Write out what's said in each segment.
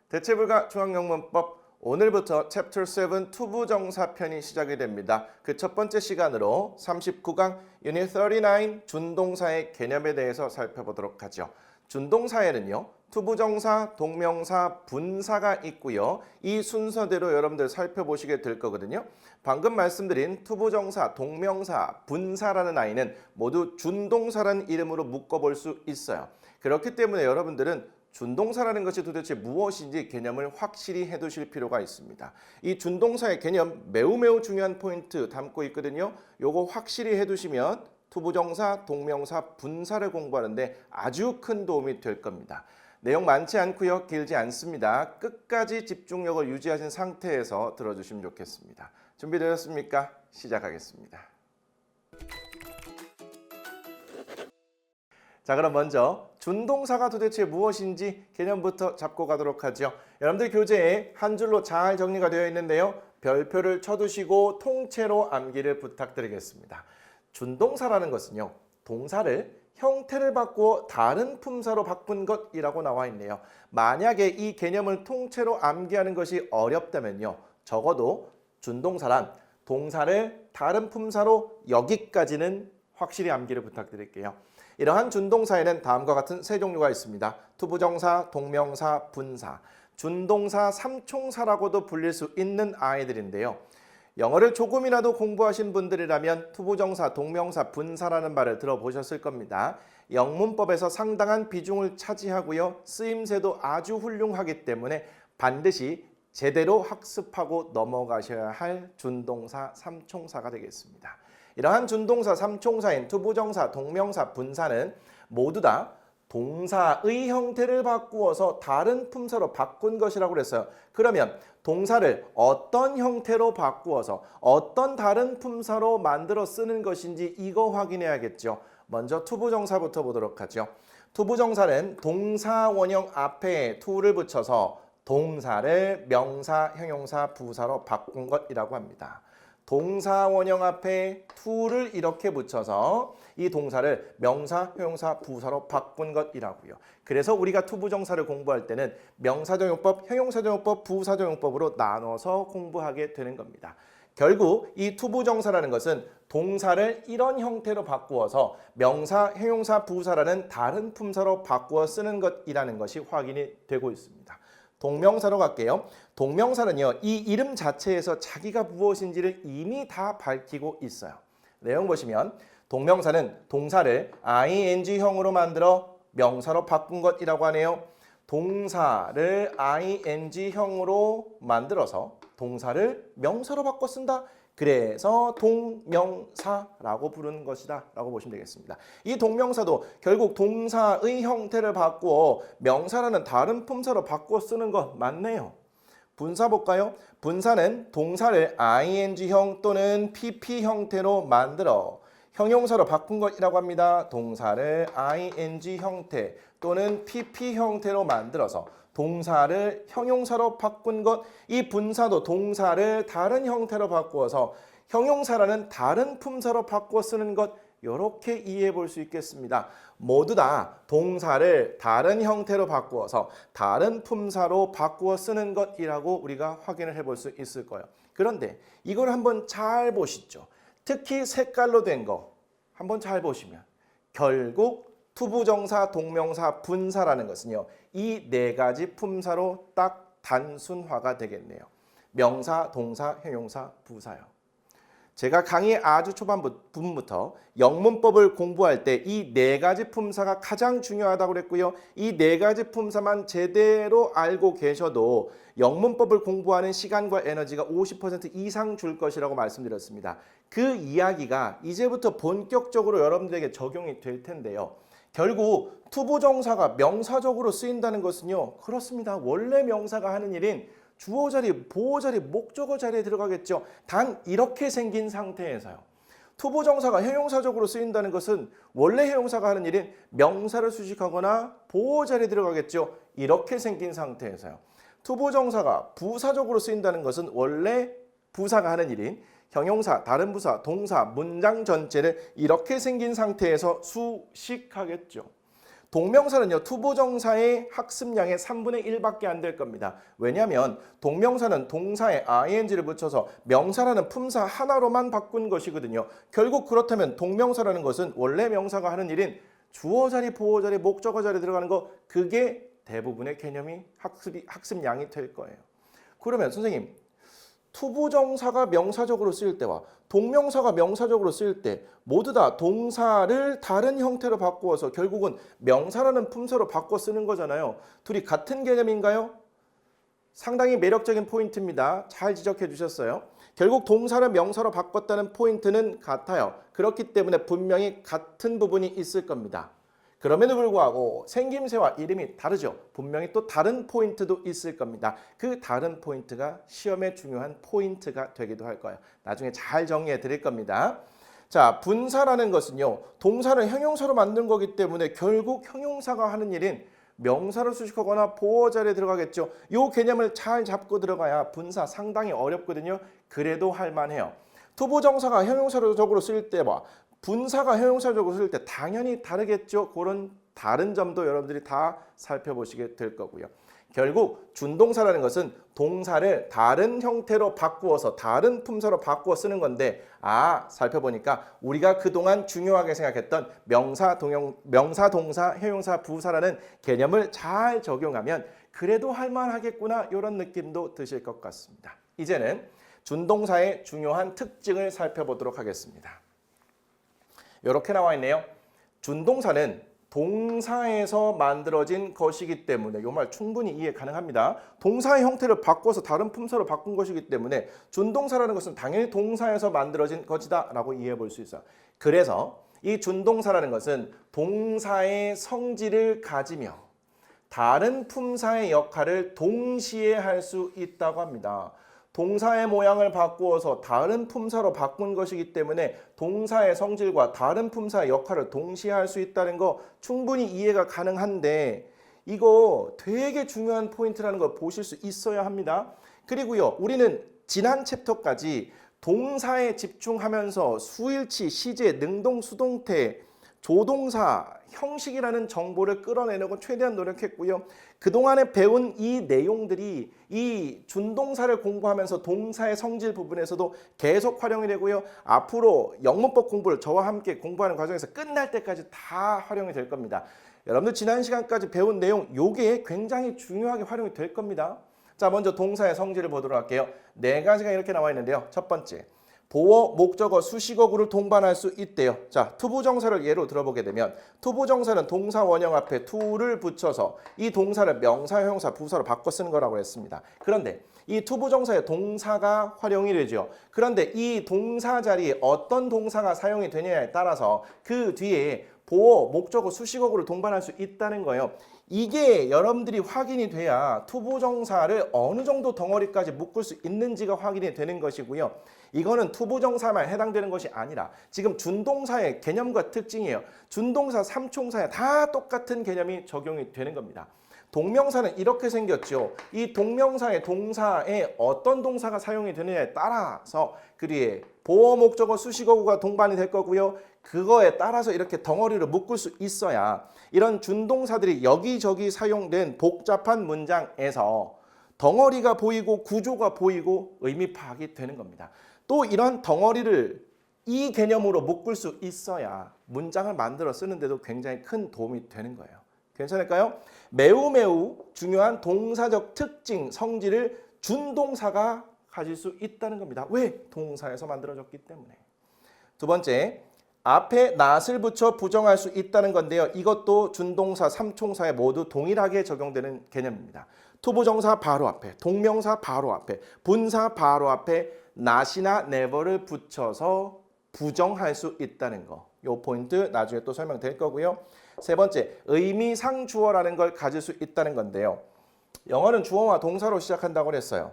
대체불가 중앙영문법 오늘부터 챕터 7 투부정사 편이 시작이 됩니다. 그 첫 번째 시간으로 39강 유닛 39 준동사의 개념에 대해서 살펴보도록 하죠. 준동사에는요. 투부정사, 동명사, 분사가 있고요. 이 순서대로 여러분들 살펴보시게 될 거거든요. 방금 말씀드린 투부정사, 동명사, 분사라는 아이는 모두 준동사라는 이름으로 묶어볼 수 있어요. 그렇기 때문에 여러분들은 준동사라는 것이 도대체 무엇인지 개념을 확실히 해두실 필요가 있습니다. 이 준동사의 개념 매우 중요한 포인트 담고 있거든요. 요거 확실히 해두시면 투부정사, 동명사, 분사를 공부하는데 아주 큰 도움이 될 겁니다. 내용 많지 않고요. 길지 않습니다. 끝까지 집중력을 유지하신 상태에서 들어주시면 좋겠습니다. 준비되셨습니까? 시작하겠습니다. 자, 그럼 먼저 준동사가 도대체 무엇인지 개념부터 잡고 가도록 하죠. 여러분들 교재에 한 줄로 잘 정리가 되어 있는데요. 별표를 쳐두시고 통째로 암기를 부탁드리겠습니다. 준동사라는 것은요. 동사를 형태를 바꾸어 다른 품사로 바꾼 것이라고 나와 있네요. 만약에 이 개념을 통째로 암기하는 것이 어렵다면요. 적어도 준동사란 동사를 다른 품사로 여기까지는 확실히 암기를 부탁드릴게요. 이러한 준동사에는 다음과 같은 세 종류가 있습니다. 투부정사, 동명사, 분사, 준동사 삼총사라고도 불릴 수 있는 아이들인데요. 영어를 조금이라도 공부하신 분들이라면 투부정사, 동명사, 분사라는 말을 들어보셨을 겁니다. 영문법에서 상당한 비중을 차지하고요. 쓰임새도 아주 훌륭하기 때문에 반드시 제대로 학습하고 넘어가셔야 할 준동사 삼총사가 되겠습니다. 이러한 준동사 삼총사인 투부정사, 동명사, 분사는 모두 다 동사의 형태를 바꾸어서 다른 품사로 바꾼 것이라고 그랬어요. 그러면 동사를 어떤 형태로 바꾸어서 어떤 다른 품사로 만들어 쓰는 것인지 이거 확인해야겠죠. 먼저 투부정사부터 보도록 하죠. 투부정사는 동사 원형 앞에 to를 붙여서 동사를 명사, 형용사, 부사로 바꾼 것이라고 합니다. 동사 원형 앞에 to를 이렇게 붙여서 이 동사를 명사, 형용사, 부사로 바꾼 것이라고요. 그래서 우리가 투부정사를 공부할 때는 명사정용법, 형용사정용법, 부사정용법으로 나눠서 공부하게 되는 겁니다. 결국 이 투부정사라는 것은 동사를 이런 형태로 바꾸어서 명사, 형용사, 부사라는 다른 품사로 바꾸어 쓰는 것이라는 것이 확인이 되고 있습니다. 동명사로 갈게요. 동명사는요. 이 이름 자체에서 자기가 무엇인지를 이미 다 밝히고 있어요. 내용 보시면 동명사는 동사를 ing형으로 만들어 명사로 바꾼 것이라고 하네요. 동사를 ing형으로 만들어서 동사를 명사로 바꿔 쓴다. 그래서 동명사라고 부르는 것이다 라고 보시면 되겠습니다. 이 동명사도 결국 동사의 형태를 바꾸어 명사라는 다른 품사로 바꾸어 쓰는 것 맞네요. 분사 볼까요? 분사는 동사를 ing형 또는 pp 형태로 만들어 형용사로 바꾼 것이라고 합니다. 동사를 ing 형태 또는 pp 형태로 만들어서 동사를 형용사로 바꾼 것, 이 분사도 동사를 다른 형태로 바꾸어서 형용사라는 다른 품사로 바꾸어 쓰는 것, 이렇게 이해해 볼 수 있겠습니다. 모두 다 동사를 다른 형태로 바꾸어서 다른 품사로 바꾸어 쓰는 것이라고 우리가 확인을 해볼 수 있을 거예요. 그런데 이걸 한번 잘 보시죠. 특히 색깔로 된 거 한번 잘 보시면 결국 투부정사, 동명사, 분사라는 것은요. 이 네 가지 품사로 딱 단순화가 되겠네요. 명사, 동사, 형용사, 부사요. 제가 강의 아주 초반부터 영문법을 공부할 때 이 네 가지 품사가 가장 중요하다고 그랬고요. 이 네 가지 품사만 제대로 알고 계셔도 영문법을 공부하는 시간과 에너지가 50% 이상 줄 것이라고 말씀드렸습니다. 그 이야기가 이제부터 본격적으로 여러분들에게 적용이 될 텐데요. 결국 투부정사가 명사적으로 쓰인다는 것은요. 그렇습니다. 원래 명사가 하는 일인 주어 자리, 보어 자리, 목적어 자리에 들어가겠죠. 단 이렇게 생긴 상태에서요. 투부정사가 형용사적으로 쓰인다는 것은 원래 형용사가 하는 일인 명사를 수식하거나 보어 자리에 들어가겠죠. 이렇게 생긴 상태에서요. 투부정사가 부사적으로 쓰인다는 것은 원래 부사가 하는 일인 형용사, 다른 부사, 동사, 문장 전체를 이렇게 생긴 상태에서 수식하겠죠. 동명사는요, 투부정사의 학습량의 3분의 1밖에 안 될 겁니다. 왜냐하면 동명사는 동사에 ing를 붙여서 명사라는 품사 하나로만 바꾼 것이거든요. 결국 그렇다면 동명사라는 것은 원래 명사가 하는 일인 주어 자리, 보어 자리, 목적어 자리 들어가는 거, 그게 대부분의 개념이 학습량이 될 거예요. 그러면 선생님, 투부정사가 명사적으로 쓰일 때와 동명사가 명사적으로 쓰일 때 모두 다 동사를 다른 형태로 바꾸어서 결국은 명사라는 품사로 바꿔 쓰는 거잖아요. 둘이 같은 개념인가요? 상당히 매력적인 포인트입니다. 잘 지적해 주셨어요. 결국 동사를 명사로 바꿨다는 포인트는 같아요. 그렇기 때문에 분명히 같은 부분이 있을 겁니다. 그럼에도 불구하고 생김새와 이름이 다르죠. 분명히 또 다른 포인트도 있을 겁니다. 그 다른 포인트가 시험에 중요한 포인트가 되기도 할 거예요. 나중에 잘 정리해 드릴 겁니다. 자, 분사라는 것은요, 동사를 형용사로 만든 거기 때문에 결국 형용사가 하는 일인 명사를 수식하거나 보어 자리에 들어가겠죠. 이 개념을 잘 잡고 들어가야 분사 상당히 어렵거든요. 그래도 할만해요. 투부정사가 형용사적으로 쓰일 때와 분사가 형용사적으로 쓸 때 당연히 다르겠죠. 그런 다른 점도 여러분들이 다 살펴보시게 될 거고요. 결국 준동사라는 것은 동사를 다른 형태로 바꾸어서 다른 품사로 바꾸어 쓰는 건데, 살펴보니까 우리가 그동안 중요하게 생각했던 명사, 동사, 형용사, 부사라는 개념을 잘 적용하면 그래도 할만하겠구나, 이런 느낌도 드실 것 같습니다. 이제는 준동사의 중요한 특징을 살펴보도록 하겠습니다. 이렇게 나와 있네요. 준동사는 동사에서 만들어진 것이기 때문에, 이 말 충분히 이해 가능합니다. 동사의 형태를 바꿔서 다른 품사로 바꾼 것이기 때문에 준동사라는 것은 당연히 동사에서 만들어진 것이다 라고 이해해 볼 수 있어요. 그래서 이 준동사라는 것은 동사의 성질을 가지며 다른 품사의 역할을 동시에 할 수 있다고 합니다. 동사의 모양을 바꾸어서 다른 품사로 바꾼 것이기 때문에 동사의 성질과 다른 품사의 역할을 동시에 할 수 있다는 거 충분히 이해가 가능한데, 이거 되게 중요한 포인트라는 걸 보실 수 있어야 합니다. 그리고요, 우리는 지난 챕터까지 동사에 집중하면서 수일치, 시제, 능동, 수동태, 조동사, 형식이라는 정보를 끌어내려고 최대한 노력했고요. 그동안에 배운 이 내용들이 이 준동사를 공부하면서 동사의 성질 부분에서도 계속 활용이 되고요. 앞으로 영문법 공부를 저와 함께 공부하는 과정에서 끝날 때까지 다 활용이 될 겁니다. 여러분들 지난 시간까지 배운 내용, 요게 굉장히 중요하게 활용이 될 겁니다. 자, 먼저 동사의 성질을 보도록 할게요. 4가지가 이렇게 나와 있는데요. 첫 번째, 보어, 목적어, 수식어구를 동반할 수 있대요. 자, 투부정사를 예로 들어보게 되면 투부정사는 동사 원형 앞에 to를 붙여서 이 동사를 명사, 형용사, 부사로 바꿔 쓰는 거라고 했습니다. 그런데 이 투부정사의 동사가 활용이 되죠. 그런데 이 동사 자리에 어떤 동사가 사용이 되느냐에 따라서 그 뒤에 보어, 목적어, 수식어구를 동반할 수 있다는 거예요. 이게 여러분들이 확인이 돼야 투부정사를 어느 정도 덩어리까지 묶을 수 있는지가 확인이 되는 것이고요. 이거는 투부정사만 해당되는 것이 아니라 지금 준동사의 개념과 특징이에요. 준동사, 삼총사에 다 똑같은 개념이 적용이 되는 겁니다. 동명사는 이렇게 생겼죠. 이 동명사의 동사에 어떤 동사가 사용이 되느냐에 따라서 그 뒤에 보어, 목적어, 수식어구가 동반이 될 거고요. 그거에 따라서 이렇게 덩어리로 묶을 수 있어야 이런 준동사들이 여기저기 사용된 복잡한 문장에서 덩어리가 보이고 구조가 보이고 의미 파악이 되는 겁니다. 또 이런 덩어리를 이 개념으로 묶을 수 있어야 문장을 만들어 쓰는데도 굉장히 큰 도움이 되는 거예요. 괜찮을까요? 매우 중요한 동사적 특징, 성질을 준동사가 가질 수 있다는 겁니다. 왜? 동사에서 만들어졌기 때문에. 두 번째, 앞에 not을 붙여 부정할 수 있다는 건데요. 이것도 준동사, 삼총사에 모두 동일하게 적용되는 개념입니다. 투부정사 바로 앞에, 동명사 바로 앞에, 분사 바로 앞에 not이나 never를 붙여서 부정할 수 있다는 거. 이 포인트 나중에 또 설명될 거고요. 세 번째, 의미상 주어라는 걸 가질 수 있다는 건데요. 영어는 주어와 동사로 시작한다고 했어요.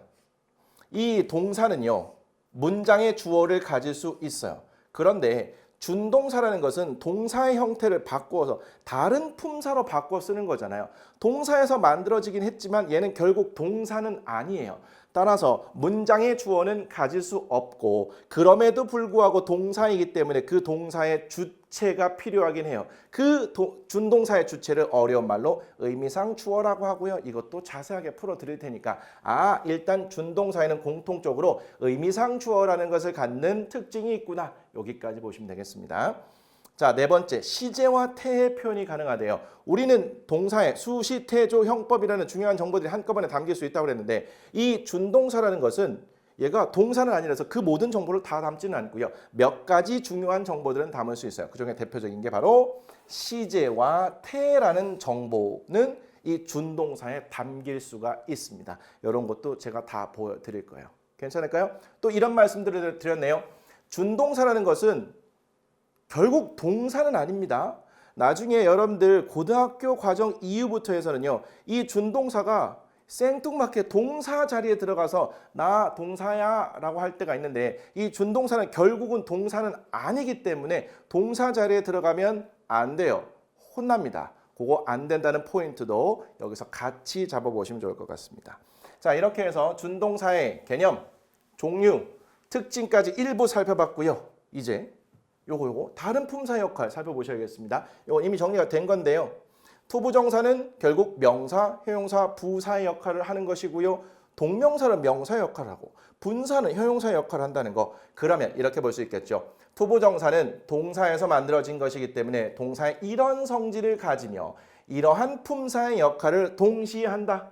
이 동사는요, 문장의 주어를 가질 수 있어요. 그런데 준동사라는 것은 동사의 형태를 바꾸어서 다른 품사로 바꿔 쓰는 거잖아요. 동사에서 만들어지긴 했지만 얘는 결국 동사는 아니에요. 따라서 문장의 주어는 가질 수 없고 그럼에도 불구하고 동사이기 때문에 그 동사의 주체가 필요하긴 해요. 그 준동사의 주체를 어려운 말로 의미상 주어라고 하고요. 이것도 자세하게 풀어드릴 테니까 일단 준동사에는 공통적으로 의미상 주어라는 것을 갖는 특징이 있구나. 여기까지 보시면 되겠습니다. 자, 네 번째, 시제와 태의 표현이 가능하대요. 우리는 동사의 수시, 태조, 형법이라는 중요한 정보들이 한꺼번에 담길 수 있다고 그랬는데 이 준동사라는 것은 얘가 동사는 아니라서 그 모든 정보를 다 담지는 않고요. 몇 가지 중요한 정보들은 담을 수 있어요. 그중에 대표적인 게 바로 시제와 태라는 정보는 이 준동사에 담길 수가 있습니다. 이런 것도 제가 다 보여드릴 거예요. 괜찮을까요? 또 이런 말씀들을 드렸네요. 준동사라는 것은 결국 동사는 아닙니다. 나중에 여러분들 고등학교 과정 이후부터 해서는요. 이 준동사가 생뚱맞게 동사 자리에 들어가서 나 동사야 라고 할 때가 있는데 이 준동사는 결국은 동사는 아니기 때문에 동사 자리에 들어가면 안 돼요. 혼납니다. 그거 안 된다는 포인트도 여기서 같이 잡아보시면 좋을 것 같습니다. 자, 이렇게 해서 준동사의 개념, 종류, 특징까지 일부 살펴봤고요. 이제 요거 다른 품사 역할 살펴보셔야겠습니다. 이거 이미 정리가 된 건데요. 투부정사는 결국 명사, 형용사, 부사의 역할을 하는 것이고요. 동명사는 명사의 역할을 하고 분사는 형용사의 역할을 한다는 거. 그러면 이렇게 볼 수 있겠죠. 투부정사는 동사에서 만들어진 것이기 때문에 동사의 이런 성질을 가지며 이러한 품사의 역할을 동시에 한다.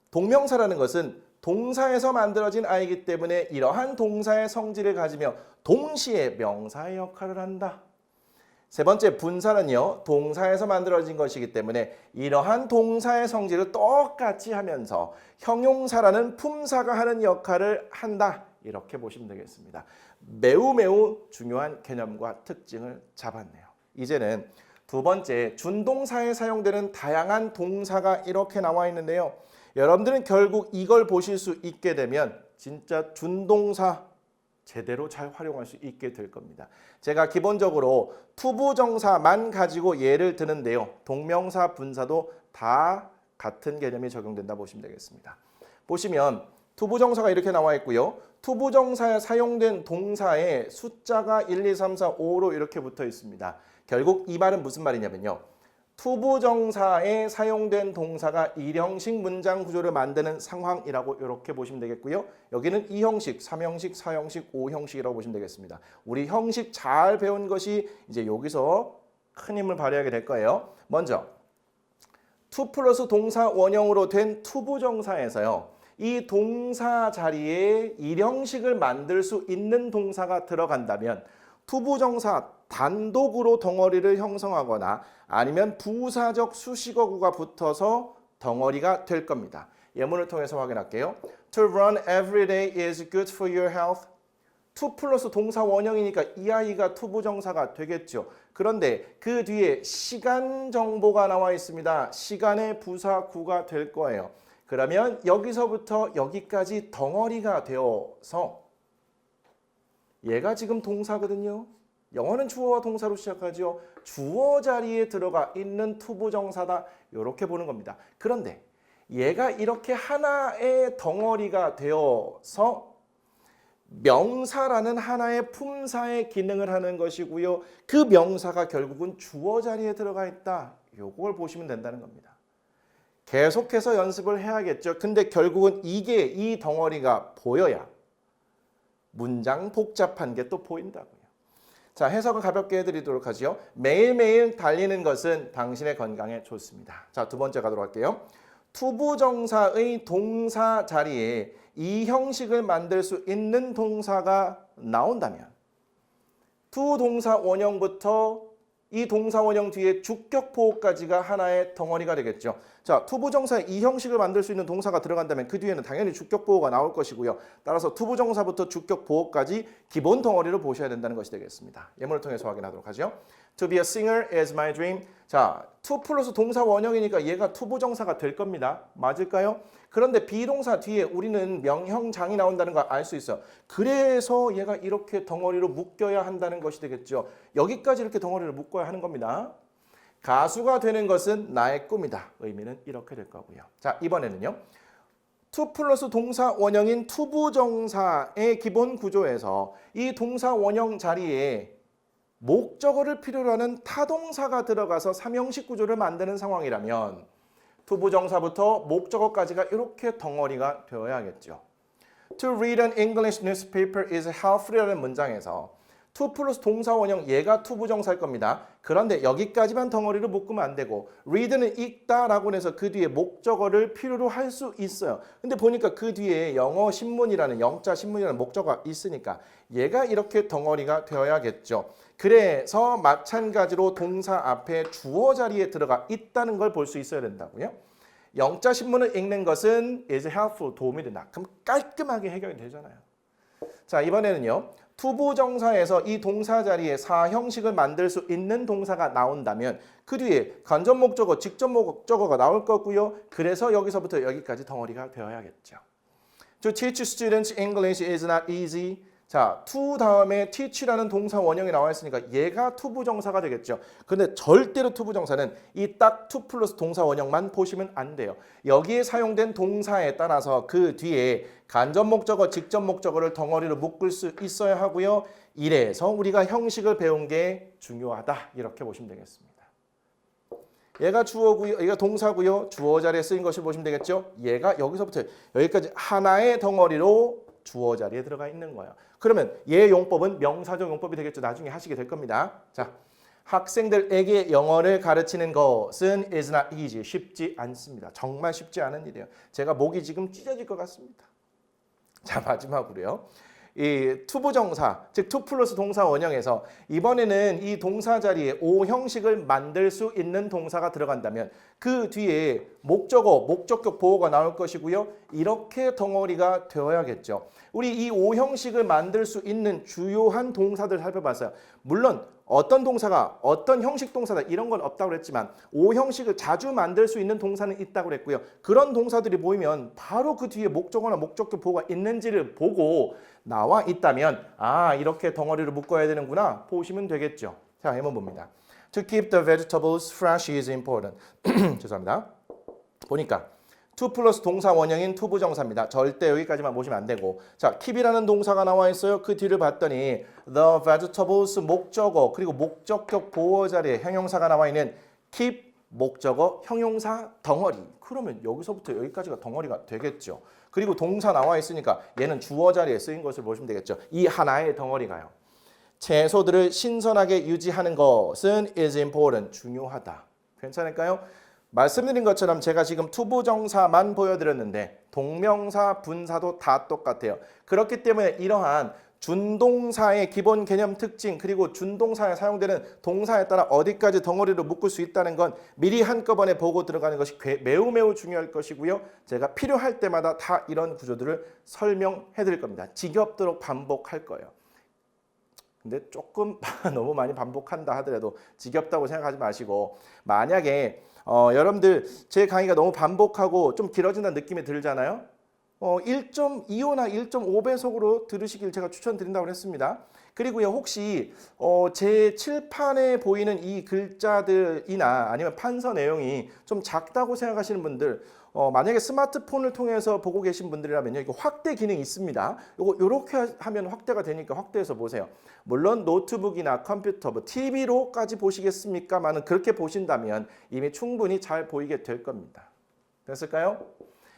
동명사라는 것은 동사에서 만들어진 아이기 때문에 이러한 동사의 성질을 가지며 동시에 명사의 역할을 한다. 세 번째, 분사는요. 동사에서 만들어진 것이기 때문에 이러한 동사의 성질을 똑같이 하면서 형용사라는 품사가 하는 역할을 한다. 이렇게 보시면 되겠습니다. 매우 중요한 개념과 특징을 잡았네요. 이제는 두 번째, 준동사에 사용되는 다양한 동사가 이렇게 나와 있는데요. 여러분들은 결국 이걸 보실 수 있게 되면 진짜 준동사 제대로 잘 활용할 수 있게 될 겁니다. 제가 기본적으로 투부정사만 가지고 예를 드는데요. 동명사, 분사도 다 같은 개념이 적용된다 보시면 되겠습니다. 보시면 투부정사가 이렇게 나와 있고요. 투부정사에 사용된 동사에 숫자가 1, 2, 3, 4, 5로 이렇게 붙어 있습니다. 결국 이 말은 무슨 말이냐면요. 투부정사에 사용된 동사가 일형식 문장 구조를 만드는 상황이라고 이렇게 보시면 되겠고요. 여기는 2형식, 3형식, 4형식, 5형식이라고 보시면 되겠습니다. 우리 형식 잘 배운 것이 이제 여기서 큰 힘을 발휘하게 될 거예요. 먼저 투 플러스 동사 원형으로 된 투부정사에서요. 이 동사 자리에 일형식을 만들 수 있는 동사가 들어간다면 투부정사 단독으로 덩어리를 형성하거나 아니면 부사적 수식어구가 붙어서 덩어리가 될 겁니다. 예문을 통해서 확인할게요. To run every day is good for your health. to 플러스 동사 원형이니까 이 아이가 투부정사가 되겠죠. 그런데 그 뒤에 시간 정보가 나와 있습니다. 시간의 부사구가 될 거예요. 그러면 여기서부터 여기까지 덩어리가 되어서 얘가 지금 동사거든요. 영어는 주어와 동사로 시작하죠. 주어 자리에 들어가 있는 투부정사다. 이렇게 보는 겁니다. 그런데 얘가 이렇게 하나의 덩어리가 되어서 명사라는 하나의 품사의 기능을 하는 것이고요. 그 명사가 결국은 주어 자리에 들어가 있다. 이걸 보시면 된다는 겁니다. 계속해서 연습을 해야겠죠. 근데 결국은 이게 이 덩어리가 보여야 문장 복잡한 게 또 보인다고요. 자, 해석을 가볍게 해드리도록 하죠. 매일매일 달리는 것은 당신의 건강에 좋습니다. 자, 두 번째 가도록 할게요. 투부정사의 동사 자리에 이 형식을 만들 수 있는 동사가 나온다면 투 동사 원형부터 이 동사 원형 뒤에 주격 보호까지가 하나의 덩어리가 되겠죠. 자, 투부정사에 이 형식을 만들 수 있는 동사가 들어간다면 그 뒤에는 당연히 주격 보호가 나올 것이고요. 따라서 투부정사부터 주격 보호까지 기본 덩어리를 보셔야 된다는 것이 되겠습니다. 예문을 통해서 확인하도록 하죠. To be a singer is my dream. 자, to 플러스 동사 원형이니까 얘가 투부정사가 될 겁니다. 맞을까요? 그런데 비동사 뒤에 우리는 명형장이 나온다는 걸 알 수 있어. 그래서 얘가 이렇게 덩어리로 묶여야 한다는 것이 되겠죠. 여기까지 이렇게 덩어리를 묶어야 하는 겁니다. 가수가 되는 것은 나의 꿈이다. 의미는 이렇게 될 거고요. 자, 이번에는요. to 플러스 동사 원형인 투부정사의 기본 구조에서 이 동사 원형 자리에 목적어를 필요로 하는 타동사가 들어가서 삼형식 구조를 만드는 상황이라면 투부정사부터 목적어까지가 이렇게 덩어리가 되어야겠죠. To read an English newspaper is helpful이라는 문장에서 to 플러스 동사 원형 얘가 투부정사일 겁니다. 그런데 여기까지만 덩어리로 묶으면 안 되고 read는 읽다라고 해서 그 뒤에 목적어를 필요로 할 수 있어요. 근데 보니까 그 뒤에 영어 신문이라는 영자 신문이라는 목적어가 있으니까 얘가 이렇게 덩어리가 되어야겠죠. 그래서 마찬가지로 동사 앞에 주어 자리에 들어가 있다는 걸 볼 수 있어야 된다고요. 영자 신문을 읽는 것은 is helpful, 도움이 된다. 그럼 깔끔하게 해결이 되잖아요. 자, 이번에는요. 투부정사에서 이 동사 자리에 사형식을 만들 수 있는 동사가 나온다면 그 뒤에 간접 목적어, 직접 목적어가 나올 거고요. 그래서 여기서부터 여기까지 덩어리가 되어야겠죠. To teach students English is not easy. 자, to 다음에 teach라는 동사 원형이 나와 있으니까 얘가 투부정사가 되겠죠. 근데 절대로 투부정사는 이 딱 to 플러스 동사 원형만 보시면 안 돼요. 여기에 사용된 동사에 따라서 그 뒤에 간접 목적어, 직접 목적어를 덩어리로 묶을 수 있어야 하고요. 이래서 우리가 형식을 배운 게 중요하다. 이렇게 보시면 되겠습니다. 얘가 주어고요. 얘가 동사고요. 주어 자리에 쓰인 것을 보시면 되겠죠. 얘가 여기서부터 여기까지 하나의 덩어리로 주어 자리에 들어가 있는 거예요. 그러면 얘 용법은 명사적 용법이 되겠죠. 나중에 하시게 될 겁니다. 자, 학생들에게 영어를 가르치는 것은 is not easy. 쉽지 않습니다. 정말 쉽지 않은 일이에요. 제가 목이 지금 찢어질 것 같습니다. 자, 마지막으로요. 이 투부정사, 즉 to 플러스 동사 원형에서 이번에는 이 동사 자리에 O 형식을 만들 수 있는 동사가 들어간다면 그 뒤에 목적어, 목적격 보호가 나올 것이고요. 이렇게 덩어리가 되어야겠죠. 우리 이 O 형식을 만들 수 있는 주요한 동사들 살펴봤어요. 물론 어떤 동사가 어떤 형식 동사다 이런 건 없다고 그랬지만 O 형식을 자주 만들 수 있는 동사는 있다고 그랬고요. 그런 동사들이 보이면 바로 그 뒤에 목적어나 목적격 보호가 있는지를 보고 나와 있다면 아, 이렇게 덩어리로 묶어야 되는구나 보시면 되겠죠. 자, 한번 봅니다. To keep the vegetables fresh is important. 죄송합니다. 보니까 to 플러스 동사 원형인 투부정사입니다. 절대 여기까지만 보시면 안 되고 자, keep이라는 동사가 나와 있어요. 그 뒤를 봤더니 the vegetables 목적어 그리고 목적격 보호 자리에 형용사가 나와 있는 keep 목적어 형용사 덩어리. 그러면 여기서부터 여기까지가 덩어리가 되겠죠. 그리고 동사 나와 있으니까 얘는 주어 자리에 쓰인 것을 보시면 되겠죠. 이 하나의 덩어리가요. 채소들을 신선하게 유지하는 것은 is important. 중요하다. 괜찮을까요? 말씀드린 것처럼 제가 지금 투부정사만 보여드렸는데 동명사, 분사도 다 똑같아요. 그렇기 때문에 이러한 준동사의 기본 개념 특징 그리고 준동사에 사용되는 동사에 따라 어디까지 덩어리로 묶을 수 있다는 건 미리 한꺼번에 보고 들어가는 것이 매우 중요할 것이고요. 제가 필요할 때마다 다 이런 구조들을 설명해 드릴 겁니다. 지겹도록 반복할 거예요. 근데 조금 너무 많이 반복한다 하더라도 지겹다고 생각하지 마시고 만약에 여러분들 제 강의가 너무 반복하고 좀 길어진다는 느낌이 들잖아요. 1.25나 1.5배속으로 들으시길 제가 추천드린다고 했습니다. 그리고요 혹시 제 칠판에 보이는 이 글자들이나 아니면 판서 내용이 좀 작다고 생각하시는 분들 만약에 스마트폰을 통해서 보고 계신 분들이라면요 이거 확대 기능이 있습니다. 요렇게 하면 확대가 되니까 확대해서 보세요. 물론 노트북이나 컴퓨터, TV로까지 보시겠습니까만은 그렇게 보신다면 이미 충분히 잘 보이게 될 겁니다. 됐을까요?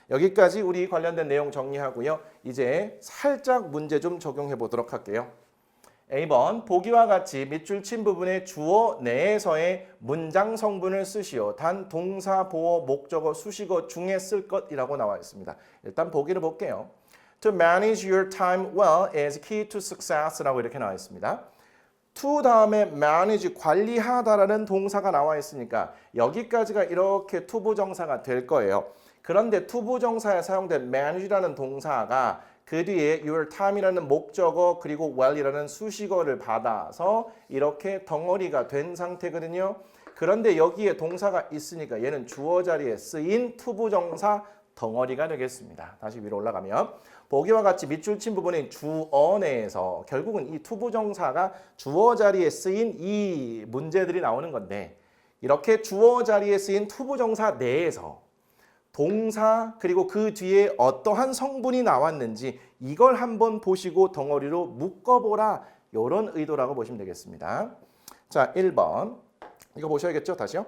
여기까지 우리 관련된 내용 정리하고요. 이제 살짝 문제 좀 적용해 보도록 할게요. A번 보기와 같이 밑줄 친 부분의 주어 내에서의 문장 성분을 쓰시오. 단 동사, 보어, 목적어, 수식어 중에 쓸 것이라고 나와 있습니다. 일단 보기를 볼게요. To manage your time well is key to success라고 이렇게 나와 있습니다. to 다음에 manage 관리하다라는 동사가 나와 있으니까 여기까지가 이렇게 투부정사가 될 거예요. 그런데 투부정사에 사용된 manage라는 동사가 그 뒤에 your time이라는 목적어 그리고 well이라는 수식어를 받아서 이렇게 덩어리가 된 상태거든요. 그런데 여기에 동사가 있으니까 얘는 주어 자리에 쓰인 투부정사 덩어리가 되겠습니다. 다시 위로 올라가면 보기와 같이 밑줄 친 부분인 주어 내에서 결국은 이 투부정사가 주어 자리에 쓰인 이 문제들이 나오는 건데 이렇게 주어 자리에 쓰인 투부정사 내에서 동사 그리고 그 뒤에 어떠한 성분이 나왔는지 이걸 한번 보시고 덩어리로 묶어보라. 이런 의도라고 보시면 되겠습니다. 자, 1번. 이거 보셔야겠죠? 다시요.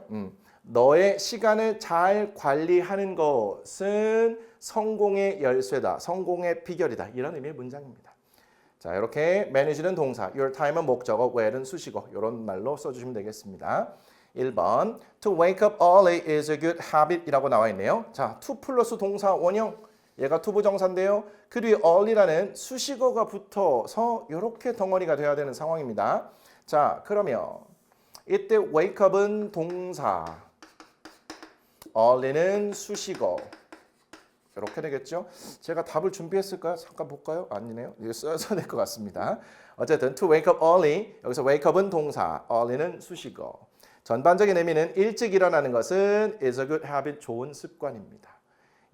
너의 시간을 잘 관리하는 것은 성공의 열쇠다. 성공의 비결이다. 이런 의미의 문장입니다. 자, 이렇게 manage는 동사, your time은 목적어, where는 수식어. 이런 말로 써주시면 되겠습니다. 1번, to wake up early is a good habit 이라고 나와 있네요. 자, to 플러스 동사 원형. 얘가 투부정사인데요. 그 뒤에 early라는 수식어가 붙어서 이렇게 덩어리가 돼야 되는 상황입니다. 자, 그러면 이때 wake up은 동사, early는 수식어. 이렇게 되겠죠? 제가 답을 준비했을까요? 잠깐 볼까요? 아니네요. 이거 써야 될 것 같습니다. 어쨌든 to wake up early, 여기서 wake up은 동사, early는 수식어. 전반적인 의미는 일찍 일어나는 것은 is a good habit, 좋은 습관입니다.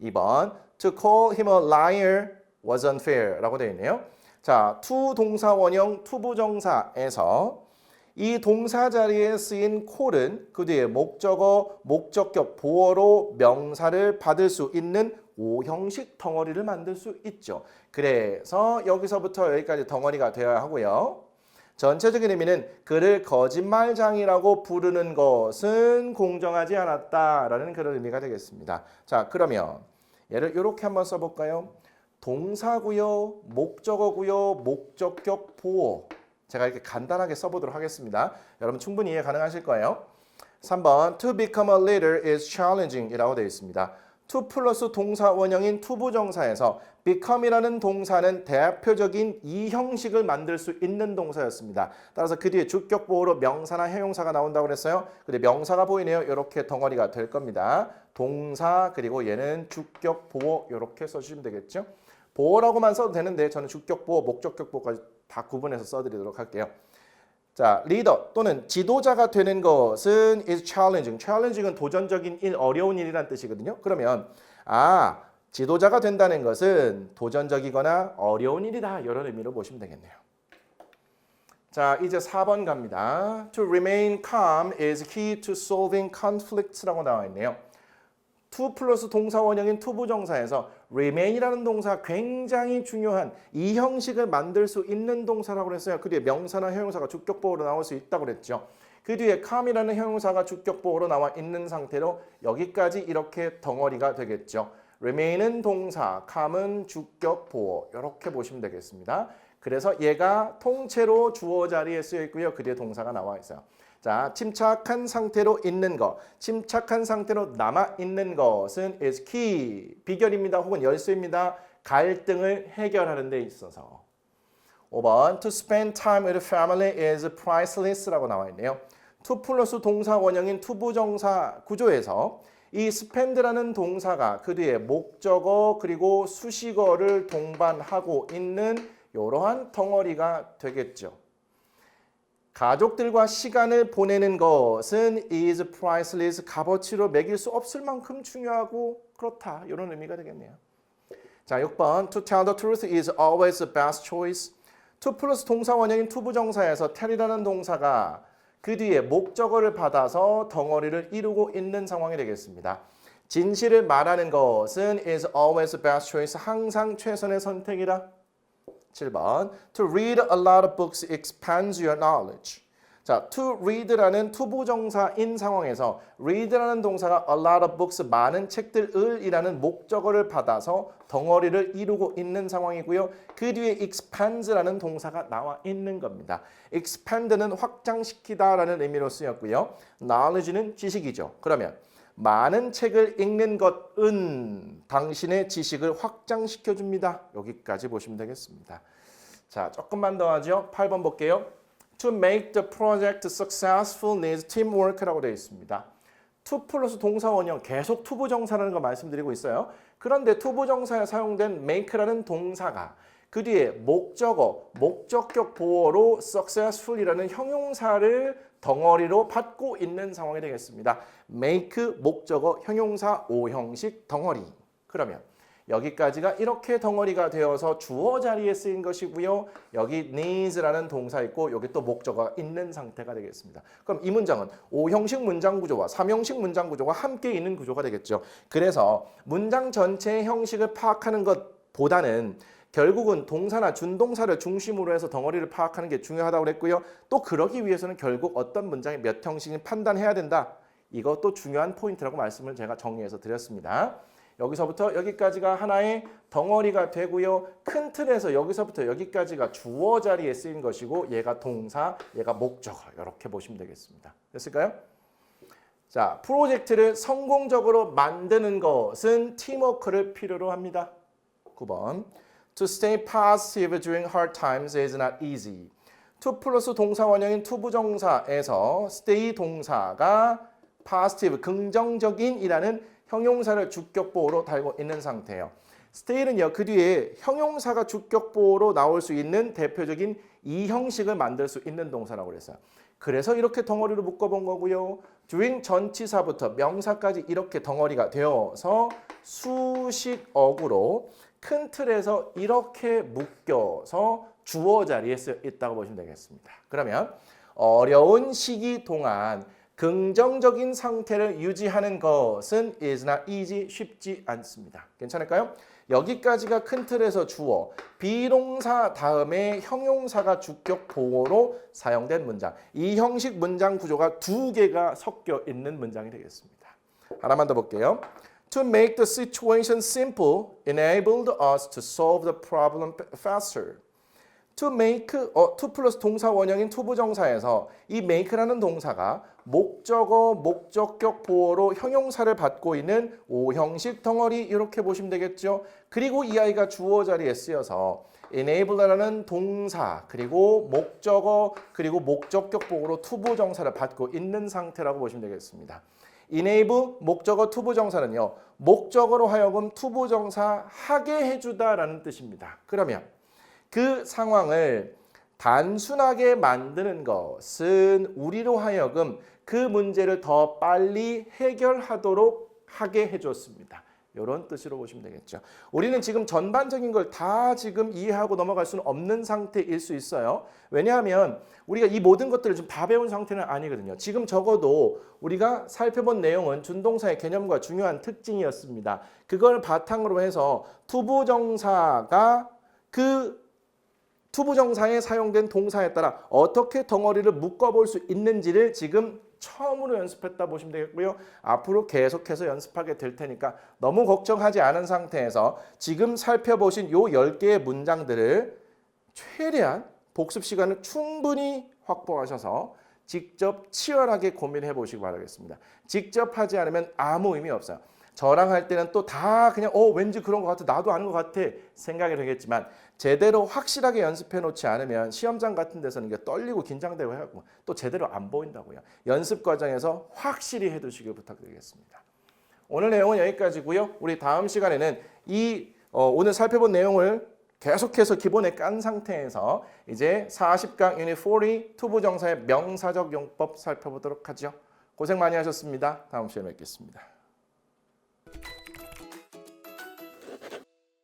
2번, to call him a liar was unfair 라고 되어 있네요. 자, to 동사 원형 투부정사에서 이 동사 자리에 쓰인 call은 그 뒤에 목적어, 목적격, 보어로 명사를 받을 수 있는 오형식 덩어리를 만들 수 있죠. 그래서 여기서부터 여기까지 덩어리가 되어야 하고요. 전체적인 의미는 그를 거짓말장이라고 부르는 것은 공정하지 않았다라는 그런 의미가 되겠습니다. 자, 그러면 얘를 이렇게 한번 써볼까요? 동사고요, 목적어고요, 목적격, 보어. 제가 이렇게 간단하게 써보도록 하겠습니다. 여러분 충분히 이해 가능하실 거예요. 3번, to become a leader is challenging 이라고 되어 있습니다. to 플러스 동사 원형인 투부정사에서 become이라는 동사는 대표적인 이 형식을 만들 수 있는 동사였습니다. 따라서 그 뒤에 주격 보호로 명사나 형용사가 나온다고 그랬어요. 근데 명사가 보이네요. 이렇게 덩어리가 될 겁니다. 동사 그리고 얘는 주격 보호 이렇게 써주시면 되겠죠. 보호라고만 써도 되는데 저는 주격 보호, 목적격 보호까지 다 구분해서 써드리도록 할게요. 자, 리더 또는 지도자가 되는 것은 is challenging. challenging은 도전적인 일, 어려운 일이란 뜻이거든요. 그러면 지도자가 된다는 것은 도전적이거나 어려운 일이다. 이런 의미로 보시면 되겠네요. 자, 이제 4번 갑니다. To remain calm is key to solving conflicts라고 나와 있네요. to 플러스 동사 원형인 투부정사에서 remain이라는 동사 굉장히 중요한 이 형식을 만들 수 있는 동사라고 그랬어요. 그 뒤에 명사나 형용사가 주격보호로 나올 수 있다고 그랬죠. 그 뒤에 calm이라는 형용사가 주격보호로 나와 있는 상태로 여기까지 이렇게 덩어리가 되겠죠. remain은 동사, calm은 주격보호 이렇게 보시면 되겠습니다. 그래서 얘가 통째로 주어 자리에 쓰여 있고요. 그 뒤에 동사가 나와 있어요. 자, 침착한 상태로 있는 것, 침착한 상태로 남아있는 것은 is key, 비결입니다. 혹은 열쇠입니다. 갈등을 해결하는 데 있어서. 5번, to spend time with family is priceless라고 나와 있네요. to 플러스 동사 원형인 투부정사 구조에서 이 spend라는 동사가 그 뒤에 목적어 그리고 수식어를 동반하고 있는 이러한 덩어리가 되겠죠. 가족들과 시간을 보내는 것은 is priceless, 값어치로 매길 수 없을 만큼 중요하고 그렇다. 이런 의미가 되겠네요. 자, 6번, to tell the truth is always the best choice. to 플러스 동사 원형인 투부정사에서 tell이라는 동사가 그 뒤에 목적어를 받아서 덩어리를 이루고 있는 상황이 되겠습니다. 진실을 말하는 것은 is always the best choice, 항상 최선의 선택이다. 7번, to read a lot of books expands your knowledge. 자, to read라는 투부정사인 상황에서 read라는 동사가 a lot of books, 많은 책들을 이라는 목적어를 받아서 덩어리를 이루고 있는 상황이고요. 그 뒤에 expands라는 동사가 나와 있는 겁니다. expand는 확장시키다라는 의미로 쓰였고요. knowledge는 지식이죠. 그러면 많은 책을 읽는 것은 당신의 지식을 확장시켜 줍니다. 여기까지 보시면 되겠습니다. 자, 조금만 더 하죠. 8번 볼게요. To make the project successful needs teamwork라고 되어 있습니다. to 플러스 동사 원형 계속 투부정사라는 거 말씀드리고 있어요. 그런데 투부정사에 사용된 make라는 동사가 그 뒤에 목적어, 목적격 보어로 successful이라는 형용사를 덩어리로 받고 있는 상황이 되겠습니다. make, 목적어, 형용사, 오형식 덩어리. 그러면 여기까지가 이렇게 덩어리가 되어서 주어 자리에 쓰인 것이고요. 여기 needs라는 동사 있고 여기 또 목적어가 있는 상태가 되겠습니다. 그럼 이 문장은 5형식 문장 구조와 3형식 문장 구조가 함께 있는 구조가 되겠죠. 그래서 문장 전체의 형식을 파악하는 것보다는 결국은 동사나 준동사를 중심으로 해서 덩어리를 파악하는 게 중요하다고 그랬고요. 또 그러기 위해서는 결국 어떤 문장이 몇 형식인지 판단해야 된다. 이것도 중요한 포인트라고 말씀을 제가 정리해서 드렸습니다. 여기서부터 여기까지가 하나의 덩어리가 되고요. 큰 틀에서 여기서부터 여기까지가 주어 자리에 쓰인 것이고 얘가 동사, 얘가 목적어 이렇게 보시면 되겠습니다. 됐을까요? 자, 프로젝트를 성공적으로 만드는 것은 팀워크를 필요로 합니다. 9번. To stay positive during hard times is not easy. to 플러스 동사 원형인 to 부정사에서 stay 동사가 positive, 긍정적인 이라는 형용사를 주격보호로 달고 있는 상태예요. stay는요, 그 뒤에 형용사가 주격보호로 나올 수 있는 대표적인 이 형식을 만들 수 있는 동사라고 그랬어요. 그래서 이렇게 덩어리로 묶어본 거고요. during 전치사부터 명사까지 이렇게 덩어리가 되어서 수식어구로 큰 틀에서 이렇게 묶여서 주어 자리에 쓰여 있다고 보시면 되겠습니다. 그러면 어려운 시기 동안 긍정적인 상태를 유지하는 것은 is not easy, 쉽지 않습니다. 괜찮을까요? 여기까지가 큰 틀에서 주어, 비동사 다음에 형용사가 주격 보호로 사용된 문장. 이 형식 문장 구조가 두 개가 섞여 있는 문장이 되겠습니다. 하나만 더 볼게요. To make the situation simple enabled us to solve the problem faster. To make, to 플러스 동사 원형인 to 부정사에서 이 make라는 동사가 목적어, 목적격 보호로 형용사를 받고 있는 5형식 덩어리 이렇게 보시면 되겠죠. 그리고 이 아이가 주어 자리에 쓰여서 enable라는 동사, 그리고 목적어, 그리고 목적격 보호로 to 부정사를 받고 있는 상태라고 보시면 되겠습니다. enable, 목적어 to 부정사는요. 목적어로 하여금 to 부정사 하게 해주다라는 뜻입니다. 그러면 그 상황을 단순하게 만드는 것은 우리로 하여금 그 문제를 더 빨리 해결하도록 하게 해줬습니다. 이런 뜻으로 보시면 되겠죠. 우리는 지금 전반적인 걸 다 지금 이해하고 넘어갈 수는 없는 상태일 수 있어요. 왜냐하면 우리가 이 모든 것들을 지금 다 배운 상태는 아니거든요. 지금 적어도 우리가 살펴본 내용은 준동사의 개념과 중요한 특징이었습니다. 그걸 바탕으로 해서 투부정사가 그 투부정사에 사용된 동사에 따라 어떻게 덩어리를 묶어볼 수 있는지를 지금 처음으로 연습했다 보시면 되겠고요. 앞으로 계속해서 연습하게 될 테니까 너무 걱정하지 않은 상태에서 지금 살펴보신 요 10개의 문장들을 최대한 복습 시간을 충분히 확보하셔서 직접 치열하게 고민해 보시기 바라겠습니다. 직접 하지 않으면 아무 의미 없어요. 저랑 할 때는 또 다 그냥 왠지 그런 것 같아, 나도 아는 것 같아 생각이 되겠지만 제대로 확실하게 연습해 놓지 않으면 시험장 같은 데서는 이게 떨리고 긴장되고 해갖고 또 제대로 안 보인다고요. 연습 과정에서 확실히 해두시길 부탁드리겠습니다. 오늘 내용은 여기까지고요. 우리 다음 시간에는 오늘 살펴본 내용을 계속해서 기본에 깐 상태에서 이제 40강 유닛 40 투부정사의 명사적 용법 살펴보도록 하죠. 고생 많이 하셨습니다. 다음 시간에 뵙겠습니다.